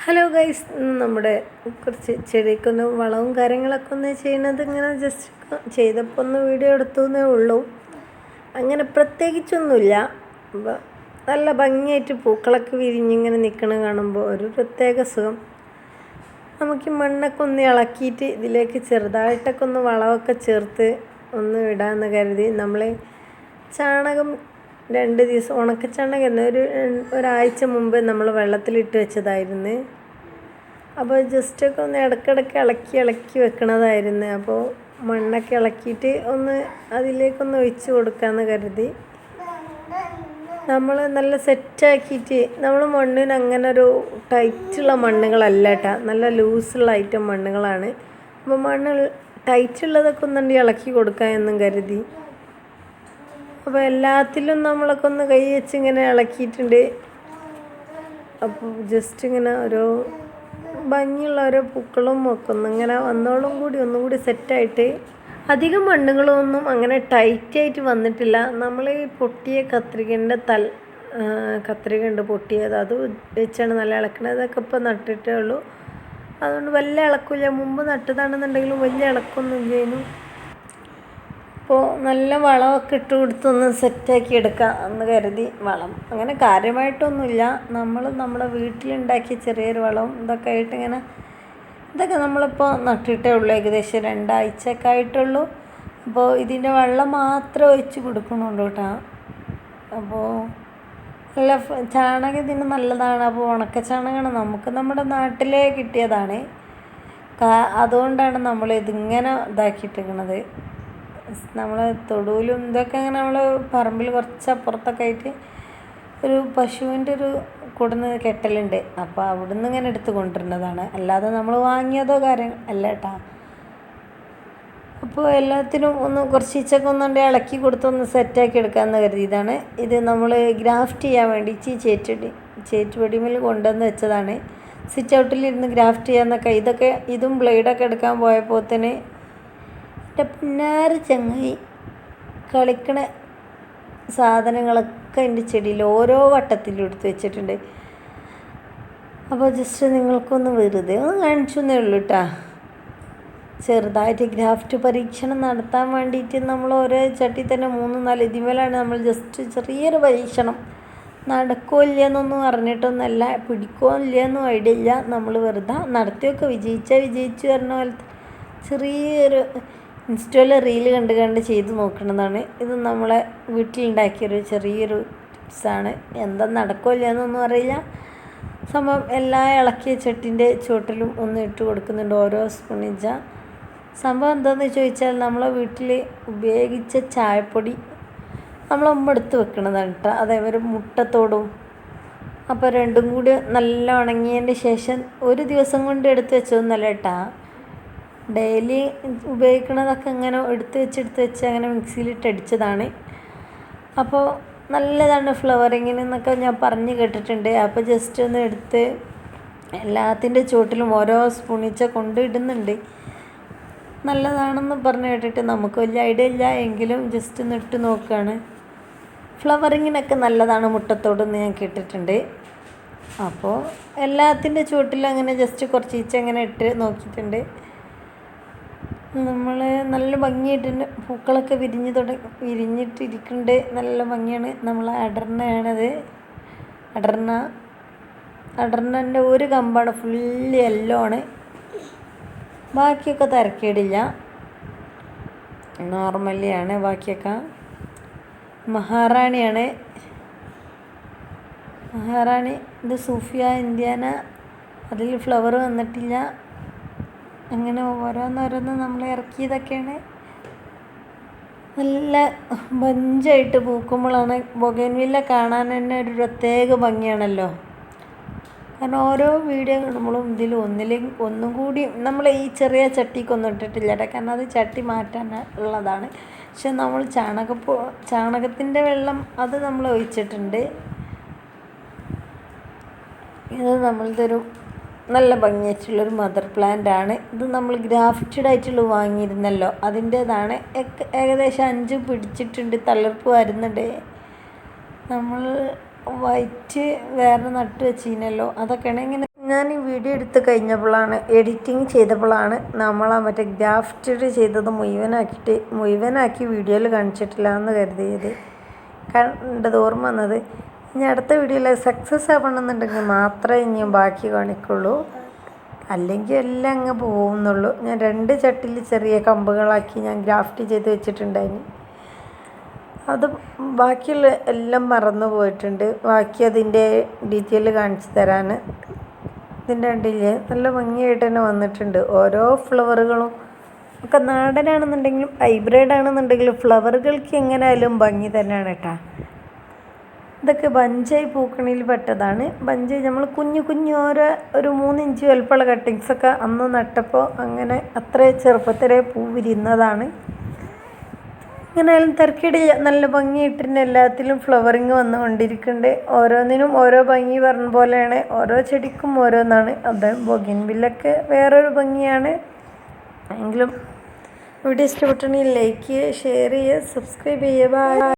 Hello guys, നമ്മുടെ കുറച്ച് ചെടിക്കൊന്ന് വളവും കാര്യങ്ങളൊക്കെ ഒന്ന് ചെയ്യുന്നത് ഇങ്ങനെ ജസ്റ്റ് ചെയ്തപ്പോൾ ഒന്ന് വീഡിയോ എടുത്തു എന്നേ ഉള്ളൂ. അങ്ങനെ പ്രത്യേകിച്ചൊന്നുമില്ല. നല്ല ഭംഗിയായിട്ട് പൂക്കളൊക്കെ വിരിഞ്ഞിങ്ങനെ നിൽക്കണ കാണുമ്പോൾ ഒരു പ്രത്യേക സുഖം. നമുക്ക് മണ്ണൊക്കെ ഒന്ന് ഇളക്കിയിട്ട് ഇതിലേക്ക് ചെറുതായിട്ടൊക്കെ ഒന്ന് വളമൊക്കെ ചേർത്ത് ഒന്ന് ഇടാമെന്ന് കരുതി നമ്മൾ ചാണകം 2 ദിവസം ഉണക്കച്ചാണകം ഒരാഴ്ച മുമ്പ് നമ്മൾ വെള്ളത്തിലിട്ട് വെച്ചതായിരുന്നു. അപ്പോൾ ജസ്റ്റൊക്കെ ഒന്ന് ഇടയ്ക്കിടയ്ക്ക് ഇളക്കി വെക്കണതായിരുന്നു. അപ്പോൾ മണ്ണൊക്കെ ഇളക്കിയിട്ട് ഒന്ന് അതിലേക്കൊന്ന് ഒഴിച്ച് കൊടുക്കാമെന്ന് കരുതി നമ്മൾ നല്ല സെറ്റാക്കിയിട്ട് നമ്മൾ മണ്ണിന് അങ്ങനെ ഒരു ടൈറ്റുള്ള മണ്ണുകളല്ല കേട്ടോ, നല്ല ലൂസുള്ള ഐറ്റം മണ്ണുകളാണ്. അപ്പോൾ മണ്ണ് ടൈറ്റുള്ളതൊക്കെ ഒന്നുണ്ട് ഇളക്കി കൊടുക്കാമെന്നും കരുതി. അപ്പോൾ എല്ലാത്തിലും നമ്മളൊക്കെ ഒന്ന് കൈ വെച്ച് ഇങ്ങനെ ഇളക്കിയിട്ടുണ്ട്. അപ്പോൾ ജസ്റ്റ് ഇങ്ങനെ ഓരോ ഭംഗിയുള്ള ഓരോ പൂക്കളും ഒക്കെ ഒന്നിങ്ങനെ ഒന്നും കൂടി സെറ്റായിട്ട് അധികം മണ്ണുകളൊന്നും അങ്ങനെ ടൈറ്റായിട്ട് വന്നിട്ടില്ല. നമ്മൾ ഈ പൊട്ടിയ കത്രിക ഉണ്ട് പൊട്ടിയത്, അത് വെച്ചാണ് നല്ല ഇളക്കണത്. അതൊക്കെ ഇപ്പോൾ നട്ടിട്ടേ ഉള്ളൂ, അതുകൊണ്ട് വലിയ ഇളക്കില്ല. മുമ്പ് നട്ടതാണെന്നുണ്ടെങ്കിലും വലിയ ഇളക്കൊന്നും ഇല്ലേനു. അപ്പോൾ നല്ല വളമൊക്കെ ഇട്ട് കൊടുത്തൊന്ന് സെറ്റാക്കി എടുക്കാം എന്ന് കരുതി. വളം അങ്ങനെ കാര്യമായിട്ടൊന്നുമില്ല, നമ്മുടെ വീട്ടിലുണ്ടാക്കിയ ചെറിയൊരു വളവും ഇതൊക്കെ ആയിട്ട് ഇതൊക്കെ നമ്മളിപ്പോൾ നട്ടിട്ടേ ഉള്ളൂ. ഏകദേശം 2 ആഴ്ചയൊക്കെ ആയിട്ടുള്ളൂ. അപ്പോൾ ഇതിൻ്റെ വെള്ളം മാത്രം ഒഴിച്ച് കൊടുക്കണുള്ളൂ കേട്ടോ. അപ്പോൾ നല്ല ചാണകം ഇതിന് നല്ലതാണ്. അപ്പോൾ ഉണക്ക ചാണകമാണ്, നമുക്ക് നമ്മുടെ നാട്ടിലേ കിട്ടിയതാണ്. അതുകൊണ്ടാണ് നമ്മൾ ഇതിങ്ങനെ ഇതാക്കിയിട്ടിരിക്കണത്. നമ്മൾ തൊടുവിലും ഇതൊക്കെ അങ്ങനെ നമ്മൾ പറമ്പിൽ കുറച്ച് അപ്പുറത്തൊക്കെ ആയിട്ട് ഒരു പശുവിൻ്റെ ഒരു കൊടുന്ന കെട്ടലുണ്ട്. അപ്പോൾ അവിടുന്ന് ഇങ്ങനെ എടുത്ത് കൊണ്ടുവരുന്നതാണ്, അല്ലാതെ നമ്മൾ വാങ്ങിയതോ കാര്യം അല്ല കേട്ടോ. അപ്പോൾ എല്ലാത്തിനും ഒന്ന് കുറച്ചൊക്കെ ഒന്നുണ്ട് ഇളക്കി കൊടുത്തൊന്ന് സെറ്റാക്കി എടുക്കാമെന്ന് കരുതിയതാണ്. ഇത് നമ്മൾ ഗ്രാഫ്റ്റ് ചെയ്യാൻ വേണ്ടി ചേറ്റുപടിമേൽ കൊണ്ടുവന്ന് വെച്ചതാണ്. സിറ്റ് ഔട്ടിലിരുന്ന് ഗ്രാഫ്റ്റ് ചെയ്യാന്നൊക്കെ ഇതും ബ്ലേഡൊക്കെ എടുക്കാൻ പോയപ്പോൾ തന്നെ എൻ്റെ പിന്നാരെ ചങ്ങായി കളിക്കണ സാധനങ്ങളൊക്കെ എൻ്റെ ചെടിയിൽ ഓരോ വട്ടത്തിലും എടുത്ത് വെച്ചിട്ടുണ്ട്. അപ്പോൾ ജസ്റ്റ് നിങ്ങൾക്കൊന്ന് വെറുതെ ഒന്ന് കാണിച്ചു എന്നേ ഉള്ളൂ കേട്ടോ. ചെറുതായിട്ട് ഗ്രാഫ്റ്റ് പരീക്ഷണം നടത്താൻ വേണ്ടിയിട്ട് നമ്മൾ ഓരോ ചട്ടി തന്നെ 3-4 ഇതിമേലാണ് നമ്മൾ ജസ്റ്റ് ചെറിയൊരു പരീക്ഷണം. നടക്കോ ഇല്ലയെന്നൊന്നും അറിഞ്ഞിട്ടൊന്നുമല്ല, പിടിക്കോ ഇല്ലയെന്നും ഐഡിയ ഇല്ല. നമ്മൾ വെറുതെ നടത്തിയൊക്കെ വിജയിച്ചു പറഞ്ഞ പോലത്തെ ചെറിയൊരു ഇൻസ്റ്റയിൽ റീല് കണ്ട് ചെയ്ത് നോക്കുന്നതാണ്. ഇത് നമ്മളെ വീട്ടിലുണ്ടാക്കിയൊരു ചെറിയൊരു ടിപ്സാണ്. എന്താ നടക്കില്ല എന്നൊന്നും അറിയില്ല. സംഭവം എല്ലാ ഇളക്കിയ ചട്ടിൻ്റെ ചുവട്ടിലും ഒന്ന് ഇട്ട് കൊടുക്കുന്നുണ്ട്, ഓരോ സ്പൂണിഞ്ച. സംഭവം എന്താണെന്ന് ചോദിച്ചാൽ നമ്മളെ വീട്ടിൽ ഉപയോഗിച്ച ചായപ്പൊടി നമ്മളൊന്നും എടുത്ത് വെക്കണതാണ് കേട്ടോ. അതേപോലെ മുട്ടത്തോടും. അപ്പോൾ രണ്ടും കൂടി നല്ല ഉണങ്ങിയതിൻ്റെ ശേഷം ഒരു ദിവസം കൊണ്ട് എടുത്ത് വെച്ചതൊന്നല്ല കേട്ടോ. ഡെയിലി ഉപയോഗിക്കുന്നതൊക്കെ ഇങ്ങനെ എടുത്ത് വെച്ച് അങ്ങനെ മിക്സിയിലിട്ട് അടിച്ചതാണ്. അപ്പോൾ നല്ലതാണ് ഫ്ലവറിങ്ങിന് എന്നൊക്കെ ഞാൻ പറഞ്ഞ് കേട്ടിട്ടുണ്ട്. അപ്പോൾ ജസ്റ്റ് ഒന്ന് എടുത്ത് എല്ലാത്തിൻ്റെ ചുവട്ടിലും ഓരോ സ്പൂണിച്ച കൊണ്ട് ഇടുന്നുണ്ട്. നല്ലതാണെന്ന് പറഞ്ഞ് കേട്ടിട്ട് നമുക്ക് വലിയ ഐഡിയ ഇല്ല, എങ്കിലും ജസ്റ്റ് ഒന്ന് ഇട്ട് നോക്കുകയാണ്. ഫ്ലവറിങ്ങിനൊക്കെ നല്ലതാണ് മുട്ടത്തോടെന്ന് ഞാൻ കേട്ടിട്ടുണ്ട്. അപ്പോൾ എല്ലാത്തിൻ്റെ ചുവട്ടിലും അങ്ങനെ ജസ്റ്റ് കുറച്ച് അങ്ങനെ ഇട്ട് നോക്കിയിട്ടുണ്ട്. നമ്മൾ നല്ല ഭംഗിയായിട്ടുണ്ട്, പൂക്കളൊക്കെ വിരിഞ്ഞിട്ടിരിക്കുന്നുണ്ട്, നല്ല ഭംഗിയാണ്. നമ്മൾ അടർണയാണത്. അടർണൻ്റെ ഒരു കമ്പാണ് ഫുള്ള് യെല്ലോ ആണ്, ബാക്കിയൊക്കെ തരക്കേടില്ല, നോർമലിയാണ്. ബാക്കിയൊക്കെ മഹാറാണി. ഇത് സൂഫിയ ഇന്ത്യാന, അതിൽ ഫ്ലവർ വന്നിട്ടില്ല. അങ്ങനെ ഓരോന്നോരോന്ന് നമ്മൾ ഇറക്കിയതൊക്കെയാണ്. നല്ല ബഞ്ചായിട്ട് പൂക്കുമ്പോഴാണ് ബൊഗൈൻവില്ല കാണാൻ തന്നെ ഒരു പ്രത്യേക ഭംഗിയാണല്ലോ. കാരണം ഓരോ വീഡിയോ കാണുമ്പോഴും ഒന്നും കൂടി നമ്മൾ ഈ ചെറിയ ചട്ടിക്കൊന്നും ഇട്ടിട്ടില്ല കേട്ടോ, കാരണം അത് ചട്ടി മാറ്റാൻ ഉള്ളതാണ്. പക്ഷെ നമ്മൾ ചാണകത്തിൻ്റെ വെള്ളം അത് നമ്മൾ ഒഴിച്ചിട്ടുണ്ട്. ഇത് നമ്മളിതൊരു നല്ല ഭംഗിയായിട്ടുള്ളൊരു മദർ പ്ലാന്റ് ആണ്. ഇത് നമ്മൾ ഗ്രാഫ്റ്റഡ് ആയിട്ടുള്ള വാങ്ങിയിരുന്നല്ലോ, അതിൻ്റേതാണ്. ഏകദേശം 5 പിടിച്ചിട്ടുണ്ട്, തളിർപ്പ് വരുന്നുണ്ട്. നമ്മൾ വൈറ്റ് വേറെ നട്ട് വെച്ചിരുന്നല്ലോ, അതൊക്കെയാണ് ഇങ്ങനെ ഞാൻ ഈ വീഡിയോ എടുത്ത് കഴിഞ്ഞപ്പോഴാണ് എഡിറ്റിങ് ചെയ്തപ്പോഴാണ് നമ്മളാ മറ്റേ ഗ്രാഫ്റ്റഡ് ചെയ്തത് മുഴുവനാക്കി വീഡിയോയിൽ കാണിച്ചിട്ടില്ല എന്ന് കരുതിയത് കണ്ടത് ഓർമ്മ വന്നത്. ഇനി അടുത്ത വീഡിയോയിൽ സക്സസ് ആവണമെന്നുണ്ടെങ്കിൽ മാത്രമേ ഇനിയും ബാക്കി കാണിക്കുള്ളൂ, അല്ലെങ്കിൽ എല്ലാം അങ്ങ് പോകുന്നുള്ളൂ. ഞാൻ 2 ചട്ടിയിൽ ചെറിയ കമ്പുകളാക്കി ഞാൻ ഗ്രാഫ്റ്റ് ചെയ്ത് വെച്ചിട്ടുണ്ടായിന്. അത് ബാക്കിയുള്ള എല്ലാം മറന്നു പോയിട്ടുണ്ട്. ബാക്കി അതിൻ്റെ ഡീറ്റെയിൽ കാണിച്ചു തരാൻ. ഇതിൻ്റെ കണ്ടില്ലേ നല്ല ഭംഗിയായിട്ട് തന്നെ വന്നിട്ടുണ്ട്. ഓരോ ഫ്ലവറുകളും ഒക്കെ നാടനാണെന്നുണ്ടെങ്കിലും ഹൈബ്രിഡ് ആണെന്നുണ്ടെങ്കിലും ഫ്ലവറുകൾക്ക് എങ്ങനെയായാലും ഭംഗി തന്നെയാണ് കേട്ടോ. ഇതൊക്കെ ബഞ്ചായി പൂക്കണിയിൽ പെട്ടതാണ്. ബഞ്ചായി നമ്മൾ കുഞ്ഞു ഒരു 3 ഇഞ്ച് വലുപ്പമുള്ള കട്ടിങ്സൊക്കെ അന്ന് നട്ടപ്പോൾ അങ്ങനെ അത്ര ചെറുപ്പത്തിലെ പൂ വിരിയുന്നതാണ്. എങ്ങനെയായാലും തിരക്കിടില്ല, നല്ല ഭംഗിയിട്ടിന് എല്ലാത്തിലും ഫ്ലവറിങ് വന്നുകൊണ്ടിരിക്കുന്നുണ്ട്. ഓരോന്നിനും ഓരോ ഭംഗി പറഞ്ഞ പോലെയാണ്, ഓരോ ചെടിക്കും ഓരോന്നാണ്. അത് ബൊഗൻവില്ലൊക്കെ വേറൊരു ഭംഗിയാണ്. എങ്കിലും വീഡിയോ ഇഷ്ടപ്പെട്ടുണ്ടെങ്കിൽ ലൈക്ക് ചെയ്യുക, ഷെയർ ചെയ്യുക, സബ്സ്ക്രൈബ് ചെയ്യുക. ബൈ.